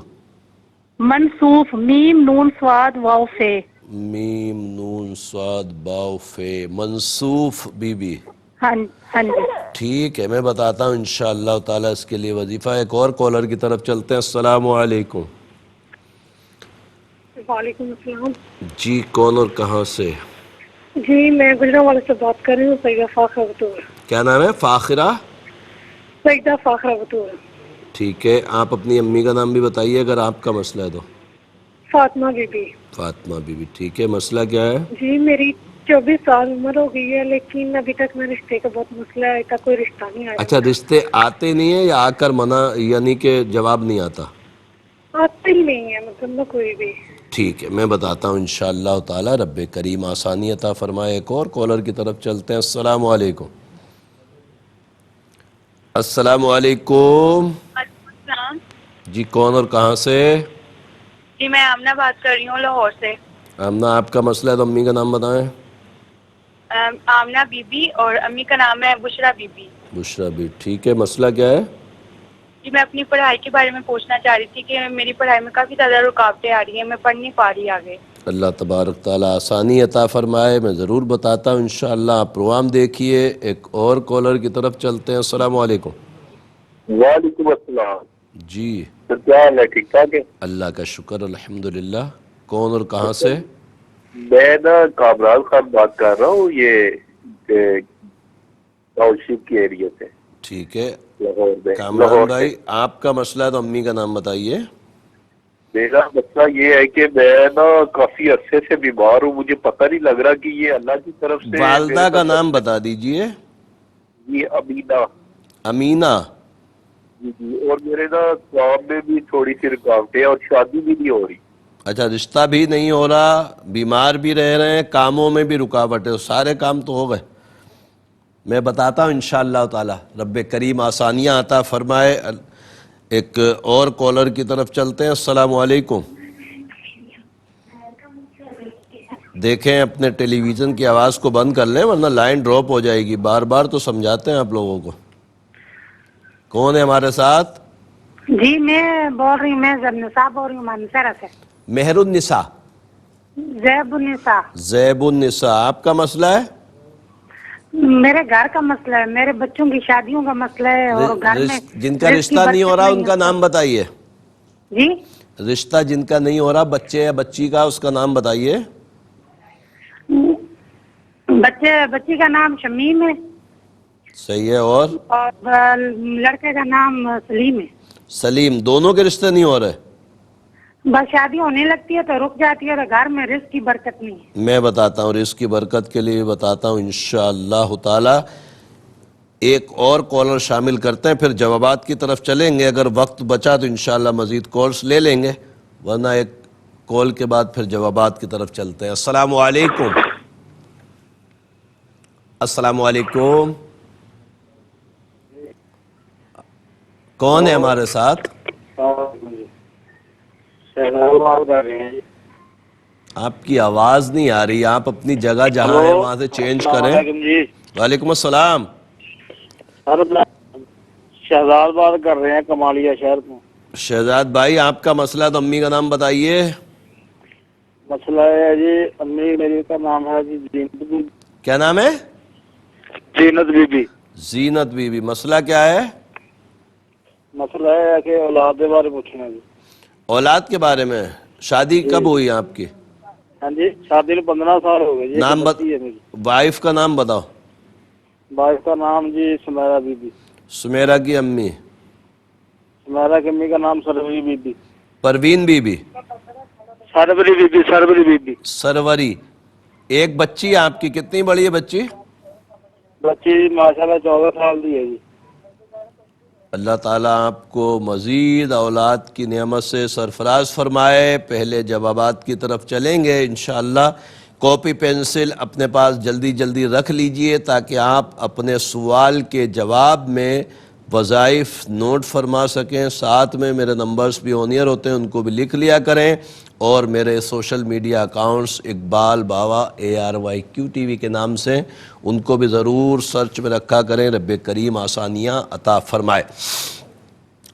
Speaker 6: منصوف, میم نون صاد واو فے.
Speaker 1: میم نون صاد باو فے. منصوف بی بی.
Speaker 6: ہاں جی.
Speaker 1: ٹھیک ہے, میں بتاتا ہوں انشاءاللہ تعالیٰ اس کے لیے وظیفہ. ایک اور کالر کی طرف چلتے ہیں. السلام علیکم.
Speaker 11: وعلیکم السلام.
Speaker 1: جی, کون اور کہاں سے؟
Speaker 11: جی, میں گجرانوالے سے بات کر رہی ہوں. سیدہ فاخرہ بطور.
Speaker 1: کیا نام ہے؟ فاخرہ.
Speaker 11: سیدہ فاخرہ بطور.
Speaker 1: ٹھیک ہے, آپ اپنی امی کا نام بھی بتائیے اگر آپ کا مسئلہ ہے تو.
Speaker 11: فاطمہ بی بی.
Speaker 1: فاطمہ بی بی. ٹھیک ہے, مسئلہ کیا ہے؟
Speaker 11: جی, میری 24 سال عمر ہو گئی ہے, لیکن ابھی تک میں رشتے کا بہت مسئلہ ہے. تک کوئی رشتہ نہیں آیا.
Speaker 1: اچھا, رشتے آتے نہیں ہیں یا آ کر منع یعنی کہ جواب نہیں آتا؟
Speaker 11: آتے ہی نہیں ہے, مطلب نہ کوئی بھی.
Speaker 1: ٹھیک ہے, میں بتاتا ہوں انشاءاللہ تعالی. رب کریم آسانی عطا فرمائے. ایک اور کالر کی طرف چلتے ہیں. السلام علیکم. السلام علیکم.
Speaker 12: السلام.
Speaker 1: جی, کون اور کہاں سے؟
Speaker 12: جی, میں آمنہ بات کر رہی ہوں لاہور سے.
Speaker 1: آمنہ, آپ کا مسئلہ ہے تو امی کا نام بتائیں.
Speaker 12: آمنہ بی بی, اور امی کا نام ہے بشرا بی بی.
Speaker 1: Bushra be. ٹھیک ہے, مسئلہ کیا ہے؟
Speaker 12: جی, میں اپنی پڑھائی کے بارے میں پوچھنا چاہ رہی تھی کہ میری پڑھائی میں کافی زیادہ رکاوٹیں آ رہی ہیں, میں پڑھ نہیں پا رہی آگے.
Speaker 1: اللہ تبارک تعالیٰ آسانی عطا فرمائے. میں ضرور بتاتا ہوں انشاءاللہ. آپ پروگرام دیکھیے. ایک اور کالر کی طرف چلتے ہیں. السلام علیکم.
Speaker 13: وعلیکم السلام.
Speaker 1: جی,
Speaker 13: تو کیا حال ہے, ٹھیک ٹھاک ہے؟
Speaker 1: اللہ کا شکر, الحمدللہ. کون اور کہاں سے؟
Speaker 13: میں نا کامران خان بات کر رہا ہوں, یہ ٹاؤن شپ کی ایریا سے.
Speaker 1: ٹھیک ہے,
Speaker 13: لاہور میں.
Speaker 1: کامران بھائی, آپ کا مسئلہ ہے تو امی کا نام بتائیے.
Speaker 13: میرا مسئلہ یہ ہے کہ میں نا کافی عرصے سے بیمار ہوں. مجھے پتہ نہیں لگ رہا کہ یہ اللہ کی طرف سے.
Speaker 1: والدہ کا نام بتا دیجئے.
Speaker 13: جی, امینا.
Speaker 1: امینا.
Speaker 13: جی, اور میرے نا کام میں بھی تھوڑی سی رکاوٹیں, اور شادی بھی نہیں ہو رہی.
Speaker 1: اچھا, رشتہ بھی نہیں ہو رہا, بیمار بھی رہ رہے ہیں, کاموں میں بھی رکاوٹ ہے. سارے کام تو ہو گئے. میں بتاتا ہوں انشاءاللہ تعالی. رب کریم آسانیاں عطا فرمائے. ایک اور کالر کی طرف چلتے ہیں. السلام علیکم. دیکھیں, اپنے ٹیلی ویژن کی آواز کو بند کر لیں ورنہ لائن ڈراپ ہو جائے گی. بار بار تو سمجھاتے ہیں آپ لوگوں کو. کون ہے ہمارے ساتھ؟
Speaker 11: جی, میں بول رہی ہوں, میں زبنسا بول رہی ہوں مانسرا سے.
Speaker 1: مہر النساء.
Speaker 11: زیب النساء.
Speaker 1: زیب النساء. آپ کا مسئلہ ہے؟
Speaker 11: میرے گھر کا مسئلہ ہے, میرے بچوں کی شادیوں کا مسئلہ ہے, اور گھر میں
Speaker 1: جن کا رشتہ نہیں ہو رہا ان کا نام بتائیے.
Speaker 11: جی,
Speaker 1: رشتہ جن کا نہیں ہو رہا, بچے یا بچی کا, اس کا نام بتائیے.
Speaker 11: بچی کا نام شمیم ہے.
Speaker 1: صحیح ہے. اور
Speaker 11: لڑکے کا نام سلیم ہے.
Speaker 1: سلیم. دونوں کے رشتے نہیں ہو رہے؟
Speaker 11: بس شادی ہونے لگتی ہے تو رک جاتی ہے، تو گھر میں رزق کی برکت نہیں ہے.
Speaker 1: میں بتاتا ہوں، رزق کی برکت کے لیے بتاتا ہوں انشاءاللہ تعالی. ایک اور کالر شامل کرتے ہیں، پھر جوابات کی طرف چلیں گے. اگر وقت بچا تو انشاءاللہ مزید کالز لے لیں گے، ورنہ ایک کال کے بعد پھر جوابات کی طرف چلتے ہیں. السلام علیکم. السلام علیکم. کون ہے ہمارے ساتھ؟ آپ کی آواز نہیں آ رہی. آپ اپنی جگہ جہاں ہے وہاں سے چینج کریں. وعلیکم السلام.
Speaker 14: شہزاد بات کر رہے ہیں کمالیہ شہر میں.
Speaker 1: شہزاد بھائی آپ کا مسئلہ تو امی کا نام بتائیے.
Speaker 14: مسئلہ ہے جی امی میری کا نام ہے جی زینت بی بی.
Speaker 1: کیا نام ہے؟
Speaker 14: زینت بی بی.
Speaker 1: زینت بی بی. مسئلہ کیا ہے؟
Speaker 14: مسئلہ ہے کہ اولاد کے بارے پوچھنا جی.
Speaker 1: اولاد کے بارے میں. شادی کب ہوئی آپ کی؟
Speaker 14: ہاں جی شادی میں 15 سال ہو گئے جی.
Speaker 1: نام وائف کا نام بتاؤ.
Speaker 14: وائف کا نام جی سمیرہ بی بی.
Speaker 1: سمیرہ کی امی؟
Speaker 14: سمیرہ کی امی کا نام Sarwari Bibi.
Speaker 1: Parveen Bibi.
Speaker 14: Sarwari Bibi. Sarwari Bibi.
Speaker 1: Sarwari. ایک بچی ہے آپ کی، کتنی بڑی ہے بچی؟
Speaker 14: بچی ماشاءاللہ 14 سال دی ہے جی.
Speaker 1: اللہ تعالیٰ آپ کو مزید اولاد کی نعمت سے سرفراز فرمائے. پہلے جوابات کی طرف چلیں گے انشاءاللہ. کاپی پینسل اپنے پاس جلدی جلدی رکھ لیجئے تاکہ آپ اپنے سوال کے جواب میں وظائف نوٹ فرما سکیں. ساتھ میں میرے نمبرز بھی آن ایئر ہوتے ہیں، ان کو بھی لکھ لیا کریں. اور میرے سوشل میڈیا اکاؤنٹس اقبال باوا ARYQ TV کے نام سے، ان کو بھی ضرور سرچ میں رکھا کریں. رب کریم آسانیاں عطا فرمائے.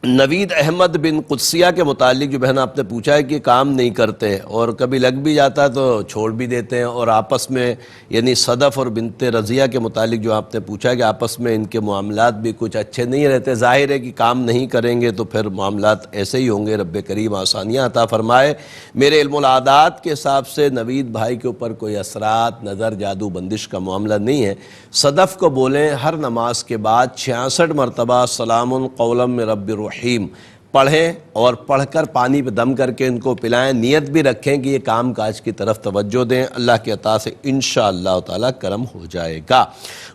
Speaker 1: نوید احمد بن قدسیہ کے متعلق جو بہن آپ نے پوچھا ہے کہ کام نہیں کرتے اور کبھی لگ بھی جاتا ہے تو چھوڑ بھی دیتے ہیں، اور آپس میں یعنی صدف اور بنت رضیہ کے متعلق جو آپ نے پوچھا ہے کہ آپس میں ان کے معاملات بھی کچھ اچھے نہیں رہتے. ظاہر ہے کہ کام نہیں کریں گے تو پھر معاملات ایسے ہی ہوں گے. رب کریم آسانیاں عطا فرمائے. میرے علم العادات کے حساب سے نوید بھائی کے اوپر کوئی اثرات، نظر، جادو، بندش کا معاملہ نہیں ہے. صدف کو بولیں ہر نماز کے بعد 66 مرتبہ سلام قولا من رب رحیم پڑھیں، اور پڑھ کر پانی پہ دم کر کے ان کو پلائیں. نیت بھی رکھیں کہ یہ کام کاج کی طرف توجہ دیں. اللہ کی عطا سے انشاءاللہ تعالی کرم ہو جائے گا.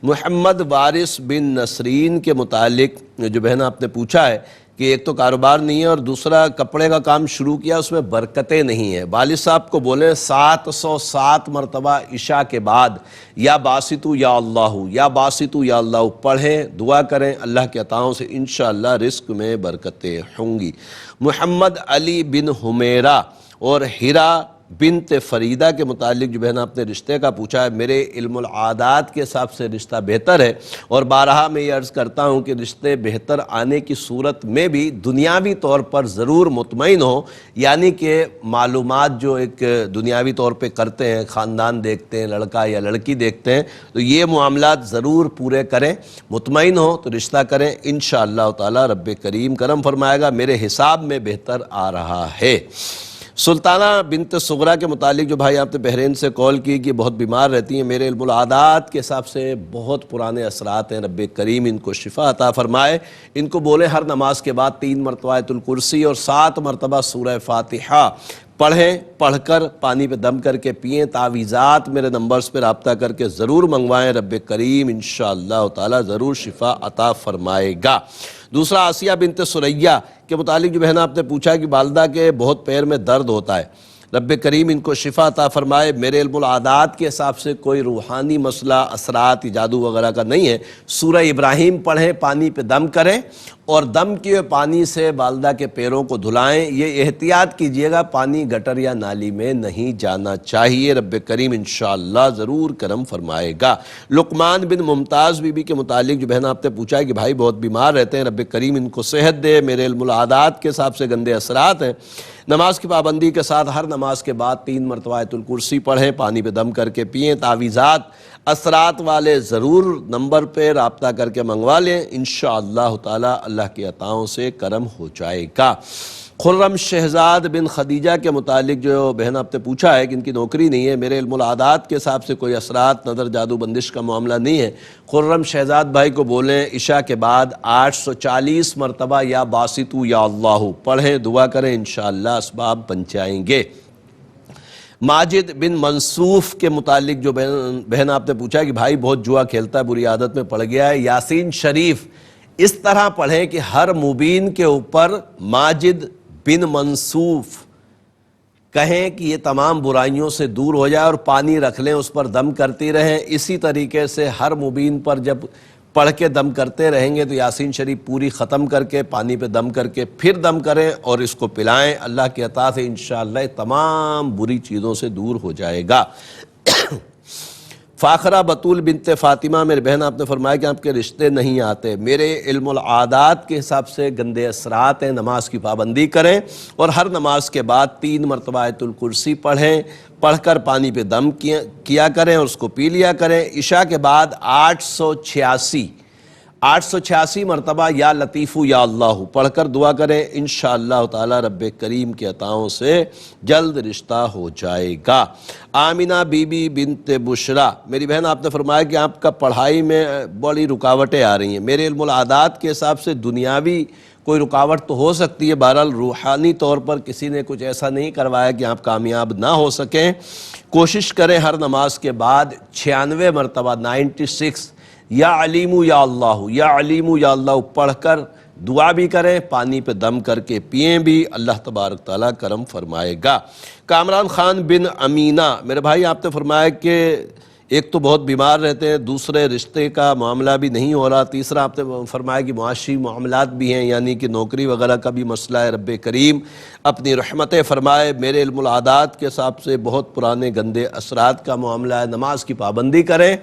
Speaker 1: محمد وارث بن نسرین کے متعلق جو بہن آپ نے پوچھا ہے کہ ایک تو کاروبار نہیں ہے اور دوسرا کپڑے کا کام شروع کیا، اس میں برکتیں نہیں ہیں. والد صاحب کو بولیں 707 مرتبہ عشاء کے بعد یا باسطو یا اللہ، یا باسطو یا اللہ پڑھیں، دعا کریں. اللہ کے عطاؤں سے انشاءاللہ رزق میں برکتیں ہوں گی. محمد علی بن حمیرہ اور ہیرا بنت فریدہ کے متعلق جو بہن آپ نے رشتے کا پوچھا ہے، میرے علم العادات کے حساب سے رشتہ بہتر ہے. اور بارہا میں یہ عرض کرتا ہوں کہ رشتے بہتر آنے کی صورت میں بھی دنیاوی طور پر ضرور مطمئن ہو، یعنی کہ معلومات جو ایک دنیاوی طور پہ کرتے ہیں، خاندان دیکھتے ہیں، لڑکا یا لڑکی دیکھتے ہیں، تو یہ معاملات ضرور پورے کریں. مطمئن ہو تو رشتہ کریں. انشاءاللہ تعالی رب کریم کرم فرمائے گا. میرے حساب میں بہتر آ رہا ہے. سلطانہ بنت سغرا کے متعلق جو بھائی آپ نے بحرین سے کال کی کہ بہت بیمار رہتی ہیں، میرے علم العادات کے حساب سے بہت پرانے اثرات ہیں. رب کریم ان کو شفا عطا فرمائے. ان کو بولے ہر نماز کے بعد 3 مرتبہ آیت الکرسی اور 7 مرتبہ سورہ فاتحہ پڑھیں. پڑھ کر پانی پہ دم کر کے پئیں. تعویذات میرے نمبرز پہ رابطہ کر کے ضرور منگوائیں. رب کریم انشاءاللہ تعالی ضرور شفا عطا فرمائے گا. دوسرا آسیہ بنت سریہ کے متعلق جو بہن آپ نے پوچھا کہ والدہ کے بہت پیر میں درد ہوتا ہے، رب کریم ان کو شفا عطا فرمائے. میرے علم العادات کے حساب سے کوئی روحانی مسئلہ، اثرات، جادو وغیرہ کا نہیں ہے. سورہ ابراہیم پڑھیں، پانی پہ دم کریں اور دم کیے پانی سے والدہ کے پیروں کو دھلائیں. یہ احتیاط کیجئے گا، پانی گٹر یا نالی میں نہیں جانا چاہیے. رب کریم انشاءاللہ ضرور کرم فرمائے گا. لقمان بن ممتاز بی بی کے متعلق جو بہن آپ نے پوچھا ہے کہ بھائی بہت بیمار رہتے ہیں، رب کریم ان کو صحت دے. میرے علم العادات کے حساب سے گندے اثرات ہیں. نماز کی پابندی کے ساتھ ہر نماز کے بعد 3 مرتبہ آیت الکرسی پڑھیں، پانی پہ دم کر کے پئیں. تعویذات اثرات والے ضرور نمبر پہ رابطہ کر کے منگوا لیں. انشاءاللہ تعالی اللہ کی عطاؤں سے کرم ہو جائے گا. خرم شہزاد بن خدیجہ کے متعلق جو بہن آپ نے پوچھا ہے کہ ان کی نوکری نہیں ہے، میرے علم العادات کے حساب سے کوئی اثرات، نظر، جادو بندش کا معاملہ نہیں ہے۔ خرم شہزاد بھائی کو بولیں عشاء کے بعد 840 مرتبہ یا باسطو یا اللہ پڑھیں، دعا کریں، انشاءاللہ اسباب بن جائیں گے۔ ماجد بن منصوف کے متعلق جو بہن آپ نے پوچھا کہ بھائی بہت جوا کھیلتا ہے، بری عادت میں پڑ گیا ہے، یاسین شریف اس طرح پڑھیں کہ ہر مبین کے اوپر ماجد بن منصوف کہیں کہ یہ تمام برائیوں سے دور ہو جائے، اور پانی رکھ لیں، اس پر دم کرتی رہیں۔ اسی طریقے سے ہر مبین پر جب پڑھ کے دم کرتے رہیں گے تو یاسین شریف پوری ختم کر کے پانی پہ دم کر کے پھر دم کریں اور اس کو پلائیں، اللہ کی عطا سے انشاءاللہ تمام بری چیزوں سے دور ہو جائے گا۔ فاخرہ بطول بنت فاطمہ، میرے بہن آپ نے فرمایا کہ آپ کے رشتے نہیں آتے، میرے علم العادات کے حساب سے گندے اثرات ہیں، نماز کی پابندی کریں اور ہر نماز کے بعد 3 مرتبہ آیت الکرسی پڑھیں، پڑھ کر پانی پہ دم کیا کریں اور اس کو پی لیا کریں۔ عشاء کے بعد 886 مرتبہ یا لطیفو یا اللہ پڑھ کر دعا کریں، انشاءاللہ تعالی رب کریم کی عطاؤں سے جلد رشتہ ہو جائے گا۔ آمینہ بی بی بنت بشرا، میری بہن آپ نے فرمایا کہ آپ کا پڑھائی میں بڑی رکاوٹیں آ رہی ہیں، میرے علم العادات کے حساب سے دنیاوی کوئی رکاوٹ تو ہو سکتی ہے، بہرحال روحانی طور پر کسی نے کچھ ایسا نہیں کروایا کہ آپ کامیاب نہ ہو سکیں۔ کوشش کریں ہر نماز کے بعد 96 مرتبہ 96 یا علیم یا اللہ یا علیم یا اللہ پڑھ کر دعا بھی کریں، پانی پہ دم کر کے پئیں بھی، اللہ تبارک تعالیٰ کرم فرمائے گا۔ کامران خان بن امینہ، میرے بھائی آپ نے فرمایا کہ ایک تو بہت بیمار رہتے ہیں، دوسرے رشتے کا معاملہ بھی نہیں ہو رہا، تیسرا آپ نے فرمایا کہ معاشی معاملات بھی ہیں، یعنی کہ نوکری وغیرہ کا بھی مسئلہ ہے، رب کریم اپنی رحمتیں فرمائے۔ میرے علم العادات کے حساب سے بہت پرانے گندے اثرات کا معاملہ ہے، نماز کی پابندی کریں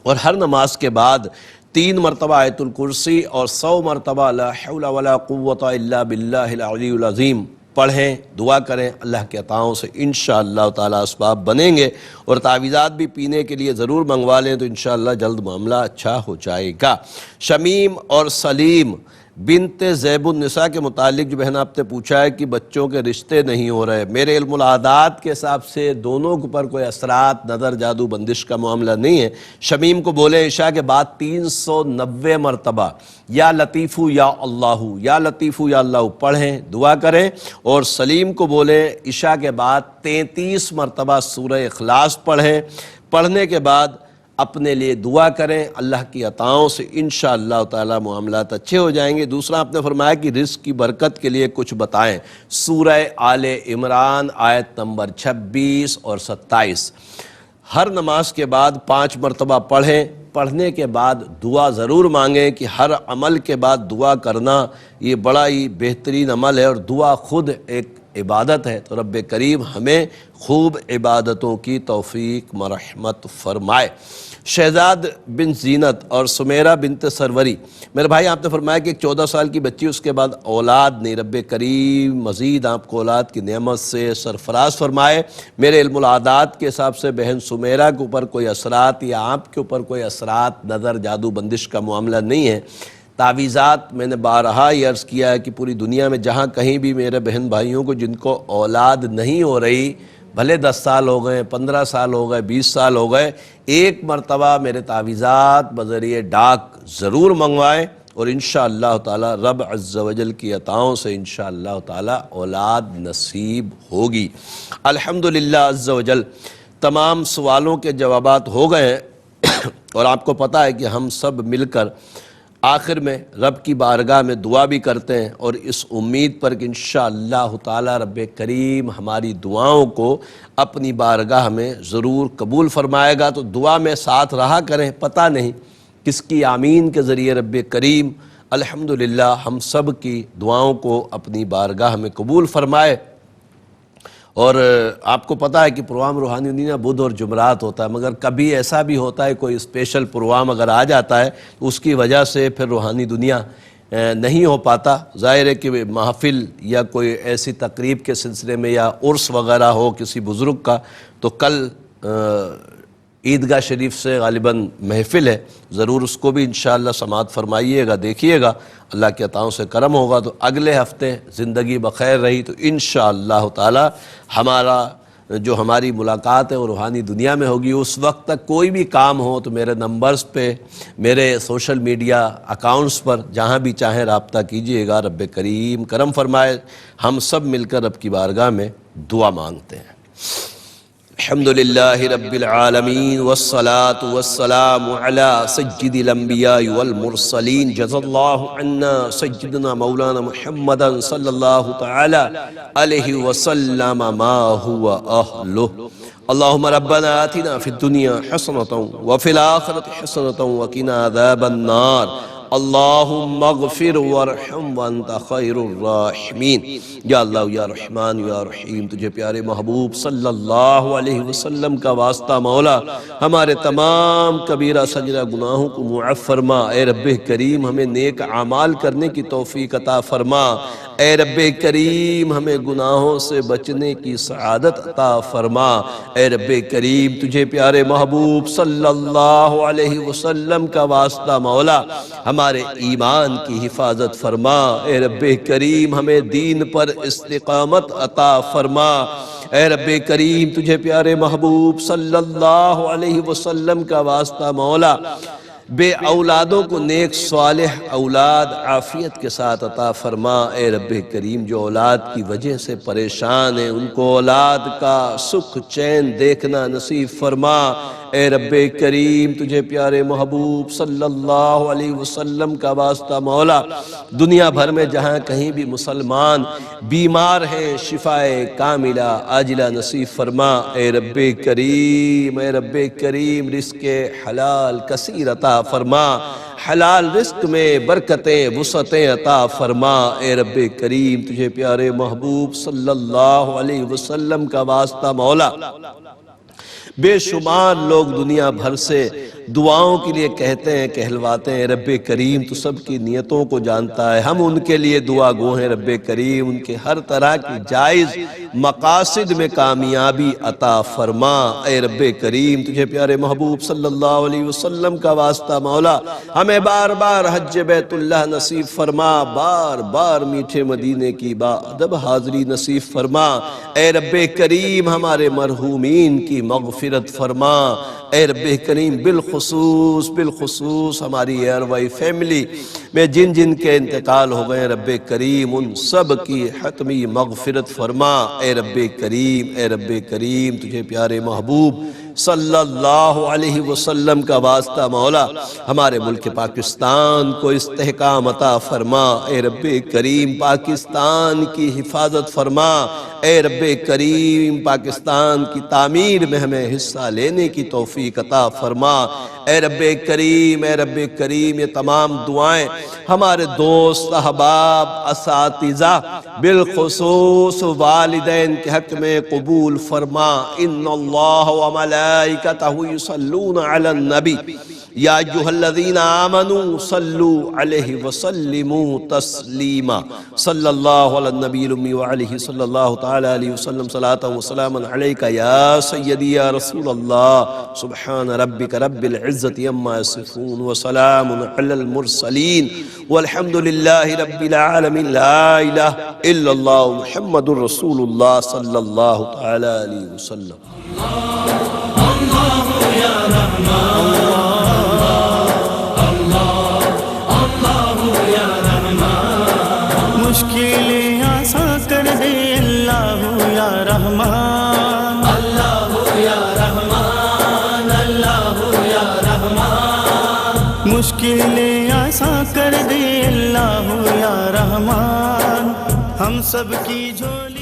Speaker 1: اور ہر نماز کے بعد 3 مرتبہ آیت الکرسی اور 100 مرتبہ لا حول ولا قوت الا باللہ العلی العظیم پڑھیں، دعا کریں، اللہ کے عطاؤں سے انشاءاللہ تعالیٰ اسباب بنیں گے، اور تعویذات بھی پینے کے لیے ضرور منگوا لیں تو انشاءاللہ جلد معاملہ اچھا ہو جائے گا۔ شمیم اور سلیم بنت زیب النساء کے متعلق جو بہن آپ نے پوچھا ہے کہ بچوں کے رشتے نہیں ہو رہے، میرے علم العادات کے حساب سے دونوں کے اوپر کوئی اثرات، نظر، جادو بندش کا معاملہ نہیں ہے۔ شمیم کو بولے عشاء کے بعد 390 مرتبہ یا لطیفو یا اللہ یا لطیفو یا اللہ پڑھیں، دعا کریں، اور سلیم کو بولے عشاء کے بعد 33 مرتبہ سورہ اخلاص پڑھیں، پڑھنے کے بعد اپنے لیے دعا کریں، اللہ کی عطاؤں سے انشاءاللہ تعالی معاملات اچھے ہو جائیں گے۔ دوسرا آپ نے فرمایا کہ رزق کی برکت کے لیے کچھ بتائیں، سورہ آل عمران آیت نمبر 26 اور 27 ہر نماز کے بعد 5 مرتبہ پڑھیں، پڑھنے کے بعد دعا ضرور مانگیں کہ ہر عمل کے بعد دعا کرنا یہ بڑا ہی بہترین عمل ہے، اور دعا خود ایک عبادت ہے، تو رب کریم ہمیں خوب عبادتوں کی توفیق مرحمت فرمائے۔ شہزاد بن زینت اور سمیرہ بنت سروری، میرے بھائی آپ نے فرمایا کہ ایک 14 سال کی بچی، اس کے بعد اولاد نہیں، رب کریم مزید آپ کو اولاد کی نعمت سے سرفراز فرمائے۔ میرے علم العادات کے حساب سے بہن سمیرہ کے اوپر کوئی اثرات یا آپ کے اوپر کوئی اثرات، نظر، جادو بندش کا معاملہ نہیں ہے۔ تعویذات میں نے بارہا یہ عرض کیا ہے کہ پوری دنیا میں جہاں کہیں بھی میرے بہن بھائیوں کو جن کو اولاد نہیں ہو رہی، بھلے 10 سال ہو گئے، 15 سال ہو گئے، 20 سال ہو گئے، ایک مرتبہ میرے تعویذات بذریعہ ڈاک ضرور منگوائیں، اور انشاءاللہ تعالی رب عز و جل کی عطاؤں سے انشاءاللہ تعالی اولاد نصیب ہوگی۔ الحمدللہ عز و جل تمام سوالوں کے جوابات ہو گئے ہیں، اور آپ کو پتہ ہے کہ ہم سب مل کر آخر میں رب کی بارگاہ میں دعا بھی کرتے ہیں، اور اس امید پر کہ انشاءاللہ تعالی رب کریم ہماری دعاؤں کو اپنی بارگاہ میں ضرور قبول فرمائے گا۔ تو دعا میں ساتھ رہا کریں، پتہ نہیں کس کی آمین کے ذریعے رب کریم الحمدللہ ہم سب کی دعاؤں کو اپنی بارگاہ میں قبول فرمائے۔ اور آپ کو پتہ ہے کہ پروگرام روحانی دنیا بدھ اور جمعرات ہوتا ہے، مگر کبھی ایسا بھی ہوتا ہے کوئی اسپیشل پروگرام اگر آ جاتا ہے تو اس کی وجہ سے پھر روحانی دنیا نہیں ہو پاتا۔ ظاہر ہے کہ محفل یا کوئی ایسی تقریب کے سلسلے میں یا عرس وغیرہ ہو کسی بزرگ کا، تو کل عیدگاہ شریف سے غالباً محفل ہے، ضرور اس کو بھی انشاءاللہ سماعت فرمائیے گا، دیکھیے گا، اللہ کے عطاؤں سے کرم ہوگا تو اگلے ہفتے زندگی بخیر رہی تو انشاءاللہ تعالی ہماری ملاقات ہے وہ روحانی دنیا میں ہوگی۔ اس وقت تک کوئی بھی کام ہو تو میرے نمبرز پہ، میرے سوشل میڈیا اکاؤنٹس پر جہاں بھی چاہیں رابطہ کیجئے گا۔ رب کریم کرم فرمائے، ہم سب مل کر رب کی بارگاہ میں دعا مانگتے ہیں۔ الحمدللہ رب العالمین والصلاة والسلام علی سید الانبیاء والمرسلین، جزا اللہ عنا سیدنا مولانا محمدا صلی اللہ تعالی علیہ وسلم ما هو اہلہ۔ اللہم ربنا آتنا فی الدنیا حسنۃ وفی الآخرۃ حسنۃ وقنا عذاب النار۔ اللہم اغفر وارحم وانت خیر الراحمین۔ یا اللہ یا رحمان یا رحیم، تجھے پیارے محبوب صلی اللہ علیہ وسلم کا واسطہ مولا، ہمارے تمام کبیرہ سجرہ گناہوں کو معاف فرما۔ اے رب کریم ہمیں نیک اعمال کرنے کی توفیق عطا فرما۔ اے رب کریم ہمیں گناہوں سے بچنے کی سعادت عطا فرما۔ اے رب کریم تجھے پیارے محبوب صلی اللہ علیہ وسلم کا واسطہ مولا، ہمارے ایمان کی حفاظت فرما۔ اے رب کریم ہمیں دین پر استقامت عطا فرما۔ اے رب کریم تجھے پیارے محبوب صلی اللہ علیہ وسلم کا واسطہ مولا، بے اولادوں کو نیک صالح اولاد عافیت کے ساتھ عطا فرما۔ اے رب کریم جو اولاد کی وجہ سے پریشان ہیں ان کو اولاد کا سکھ چین دیکھنا نصیب فرما۔ اے رب کریم تجھے پیارے محبوب صلی اللہ علیہ وسلم کا واسطہ مولا، دنیا بھر میں جہاں کہیں بھی مسلمان بیمار ہیں شفائے کاملہ عاجلہ نصیب فرما۔ اے رب کریم رزق حلال کثیر عطا فرما، حلال رزق میں برکتیں وسعتیں عطا فرما۔ اے رب کریم تجھے پیارے محبوب صلی اللہ علیہ وسلم کا واسطہ مولا، بے شمار لوگ دنیا بھر سے دعاؤں کے لیے کہتے ہیں کہلواتے ہیں۔ رب کریم تو سب کی نیتوں کو جانتا ہے، ہم ان کے لیے دعا گو ہیں۔ رب کریم ان کے ہر طرح کی جائز مقاصد میں کامیابی عطا فرما۔ اے رب کریم تجھے پیارے محبوب صلی اللہ علیہ وسلم کا واسطہ مولا، ہمیں بار بار حج بیت اللہ نصیب فرما، بار بار میٹھے مدینے کی باادب حاضری نصیب فرما۔ اے رب کریم ہمارے مرحومین کی مغفرت فرما۔ اے رب کریم بالخصوص ہماری ایئروائی فیملی میں جن جن کے انتقال ہو گئے رب کریم ان سب کی حتمی مغفرت فرما۔ اے رب کریم تجھے پیارے محبوب صلی اللہ علیہ وسلم کا واسطہ مولا، ہمارے ملک پاکستان کو استحکام عطا فرما۔ اے رب کریم پاکستان کی حفاظت فرما۔ اے رب کریم پاکستان کی تعمیر میں ہمیں حصہ لینے کی توفیق عطا فرما۔ اے رب کریم یہ تمام دعائیں ہمارے دوست احباب اساتذہ بالخصوص والدین کے حق میں قبول فرما۔ ان اللہ وملائکتہ یصلون علی النبی یا ایھا الذین آمنوا صلوا علیہ وسلموا تسلیما۔ صلی اللہ علی النبی الامی وعلیہ صلی اللہ تعالی علیہ وسلم صلاۃ وسلاما علیک یا سیدی یا رسول اللہ۔ سبحان ربک رب العزت عما یصفون وسلام علی المرسلین والحمد للہ رب العالمین۔ لا الہ الا اللہ محمد رسول اللہ صلی اللہ تعالی علیہ وسلم۔
Speaker 15: مشکلیں آسان کر دے اللہ یا رحمان، اللہ یا رحمان، اللہ یا رحمان۔ مشکلیں آسان کر دے اللہ یا رحمان، ہم سب کی جھولی